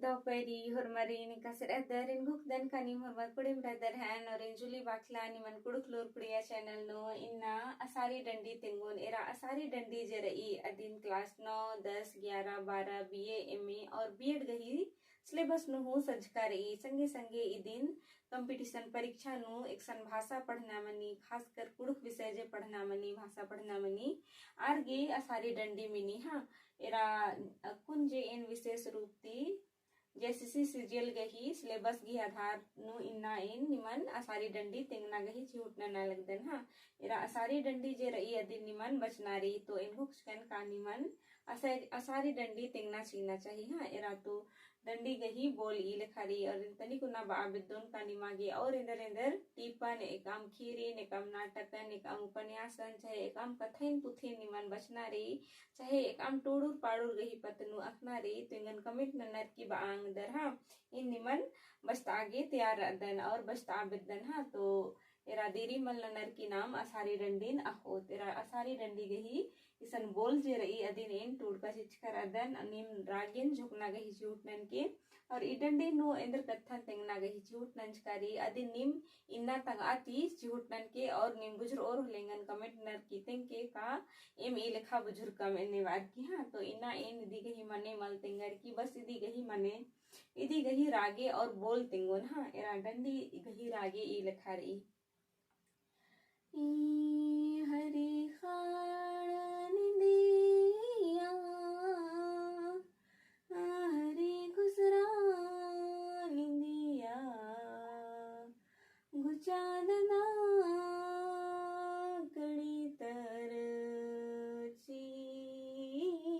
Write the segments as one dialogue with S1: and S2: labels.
S1: Peri hormari ni kasir adar in guk dan kani hormar kudim radar han or in juli bakla ni man kuduk lur kudiya channel no inna asari dandi tingun era asari dandi jerai adin class 9 10 11 12 BA MA और BEd गही syllabus नु हो संस्कारी संगे संगे इदिन competition परीक्षा नु action भाषा पढ़ना मनी खासकर कुड़ुक विषय जे पढ़ना मनी भाषा पढ़ना मनी आरगे असारी डंडी मिनी हाँ एरा कुंजे इन विशेष रूप ती जैसी सीरियल गही सिलेबस गी आधार नु इन्ना इन निमन असारी डंडी तेंगना गही झूठना ना लगदन हाँ एरा असारी डंडी जे रही अदिन निमन बचनारी तो इनको कुछकन का निमन असारी डंडी तेंगना सीखना चाहिए हाँ एरा तो डंडी गही बोल ई लिखारी और तनी कुना बाबिदोन का निमागे और इंदर टीपन एकाम खीरीन एकाम नाटकन एकाम उपन्यासन चाहे एकाम कथन पुथेन निमन बचनारी चाहे एकाम टोडूर पाडूर गही पतनु अखनारी तुंगन कमिट नन्नर की बांग दर हाँ इन निमन बस्ता आगे तैयार रदन और बस्ता आबिदन हाँ तो एरा देरी मल नन्नर की नाम असारी डंडीन अहो तेरा असारी डंडी गही इसन बोल जे रही अदिन इन टूट का चिचकर अदन अनिम रागिन झुकना गही झूठनन के और इडंडी नो इंद्र कथन तेंगना गही झूठनन करी अदिन निम इन्ना तंग आती झूठनन के और निम गुजर और लेंगन कमेंट नर की तेंग के का एम ई लिखा बुजुर कम निवार की हाँ तो इन्ना इन इदी गही मने मल तेंगर की बस इदी गही मने इदी गही रागे और बोल तेंगोन हाँ एरा डंडी गही रागे ई लिखा रही हरी खान दिया हरी गुजरान दिया गुचादना कड़ी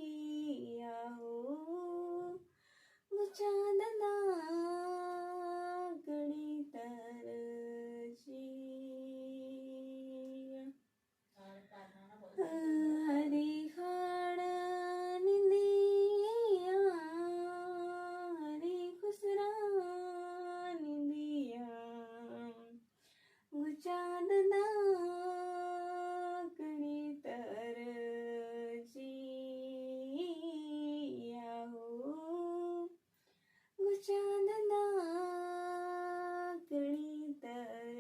S1: तरचिया हो गुचादना कड़ी तरचिया हरी खाड़न दिया हरी खुसरान दिया गुचादना कड़ी तरचिया हो गुचादना कड़ी तरचिया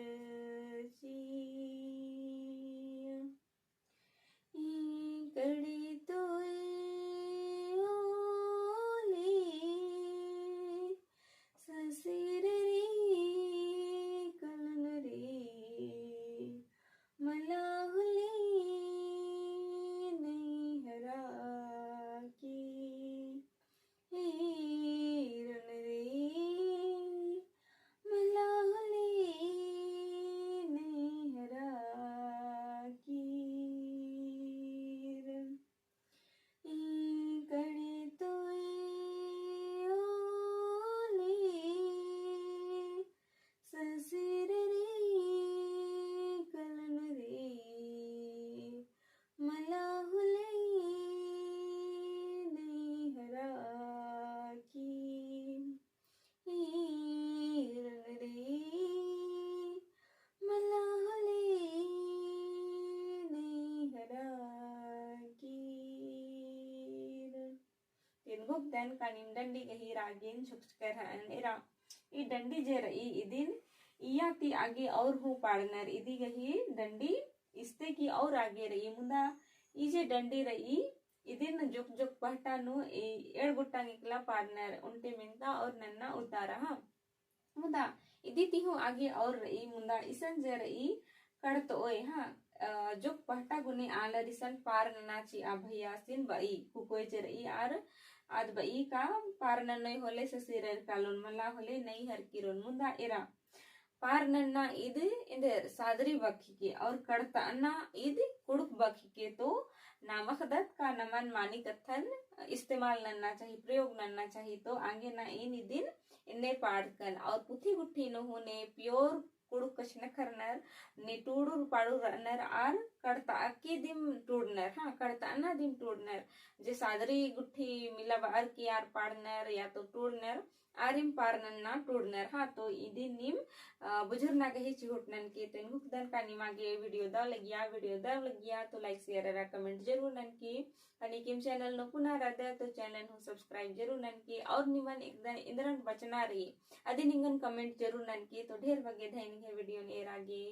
S1: कड़ी तो ओले ससुर रे कलन रे मलाहुले नहीं हरा की हिरन रे मलाहुले नहीं हरा की कड़ी तो ओले ससुर रे कलन रे मलाहुले नहीं हरा की हिरन रे मलाहुले नहीं हरा की तिनगुक दन कानिम डंडी गही रागिन छुक्कर हन एरा ई डंडी जे रही इदिन इया ती आगे और हूँ पाड़नर इदी गही डंडी इस्ते की और आगे रही मुंदा ई जे डंडी रही इदिन जुक जुक पहटा नु एड़ गुट्टा निकला पाड़नर उनटे मिंता और नन्ना उतारा हाँ मुंदा इदी ती हूँ आगे और रही मुंदा इसन जे रही कड़त ओए हाँ जुक पहटा गुने आलर इसन पार ननाची आ भैया सिन बई कुकोय जे रही आर आद बई का पार नन्नय होले ससिरर कालोन मला होले नहीं हर किरोन मुंदा एरा पार नन्ना इद इंद सादरी बखी के और कड़ता अन्ना इद कुड़ुक बखी के तो नामखदत का नमन मानी कथन इस्तेमाल नन्ना चाहिए प्रयोग नन्ना चाहिए तो आगे ना इन दिन इन्ने पाड़ कन और पुथी गुट्ठी न होने प्योर कुड़ुक कछ न करनर ने टूडुर पाडुर नर आर कड़ता अक्की दिम टूडनर हाँ कड़ता अन्ना दिम टूडनर जे सादरी गुट्ठी मिला बार की आर पाड़नर या तो टूडनर आरिम पारनन्ना टूडनर हाँ तो इदी निम बुजुर्ग ही चिहुटनन के तो इनको दन का निमागे वीडियो दाव लगिया तो लाइक शेयर रा कमेंट जरूर नन की आणि किम चैनल नो पुनः रदा तो चैनल हो सब्सक्राइब जरूर नन की और निमन एकदम इंद्रन बचना रही अदि निंगन कमेंट जरूर नन की तो ढेर बगे धैन वीडियो ने रागे।